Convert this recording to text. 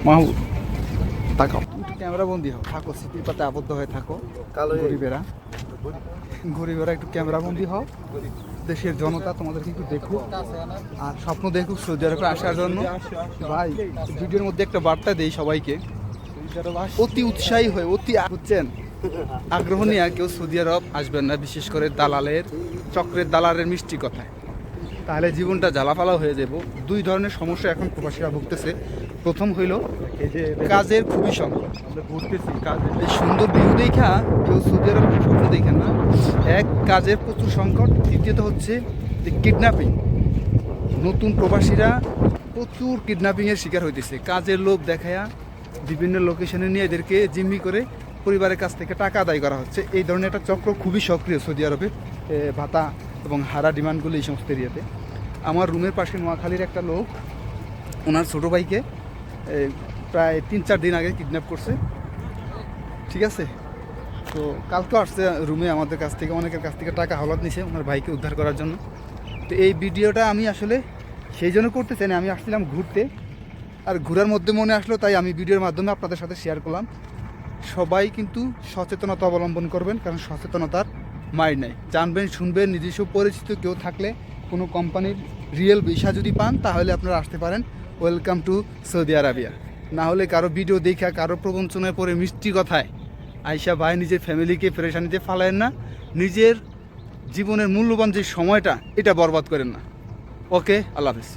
মাহবুব তাকাও, একটু ক্যামেরা বন্দি হও, থাকো স্মৃতির পাতে আবদ্ধ হয়ে থাকো। গরিবেরা একটু ক্যামেরা বন্দি হও, দেশের জনতা তোমাদেরকে একটু দেখুক আর স্বপ্ন দেখুক সৌদি আরবে আসার জন্য। ভাই ভিডিওর মধ্যে একটা বার্তা দেই সবাইকে, অতি উৎসাহী হয়ে বুঝছেন, আগ্রহ নিয়ে কেউ সৌদি আরব আসবেন না, বিশেষ করে দালালের চক্রের দালালের মিষ্টি কথায়, তাহলে জীবনটা জ্বালাপালা হয়ে যাব। দুই ধরনের সমস্যা এখন প্রবাসীরা ভুগতেছে। প্রথম হইল এই যে কাজের খুবই সংকট। আমরা ঘুরতেছি, কাজের এই সুন্দর ভিউ দেখা কেউ সৌদি আরব স্বপ্ন দেখেন না। এক, কাজের প্রচুর সংকট। দ্বিতীয়ত হচ্ছে যে কিডন্যাপিং। নতুন প্রবাসীরা প্রচুর কিডন্যাপিংয়ের শিকার হইতেছে। কাজের লোভ দেখায়া বিভিন্ন লোকেশনে নিয়ে এদেরকে জিম্মি করে পরিবারের কাছ থেকে টাকা আদায় করা হচ্ছে। এই ধরনের একটা চক্র খুবই সক্রিয় সৌদি আরবে, ভাতা এবং হারা ডিমান্ডগুলো এই সমস্ত এরিয়াতে। আমার রুমের পাশে নোয়াখালীর একটা লোক ওনার ছোটো ভাইকে প্রায় 3-4 দিন আগে কিডন্যাপ করছে, ঠিক আছে। তো কালকেও আসছে রুমে, আমাদের কাছ থেকে অনেকের কাছ থেকে টাকা হাওলাত নিছে ওনার ভাইকে উদ্ধার করার জন্য। তো এই ভিডিওটা আমি আসলে সেই জন্য করতে চাই না, আমি আসছিলাম ঘুরতে, আর ঘোরার মধ্যে মনে আসলো তাই আমি ভিডিওর মাধ্যমে আপনাদের সাথে শেয়ার করলাম। সবাই কিন্তু সচেতনতা অবলম্বন করবেন, কারণ সচেতনতার মার নাই। জানবেন, শুনবেন, নিজস্ব পরিচিত কেউ থাকলে কোনো কোম্পানির রিয়েল ভিসা যদি পান তাহলে আপনারা আসতে পারেন। Welcome to Saudi Arabia. না হলে কারো ভিডিও দেখা, কারো প্রবঞ্চনায় পড়ে মিষ্টি কথায় আইসা ভাই নিজের ফ্যামিলিকে পেরেশানিতে ফালায়েন না, নিজের জীবনের মূল্যবান যে সময়টা এটা বরবাদ করেন না। ওকে, আল্লাহ হাফেজ।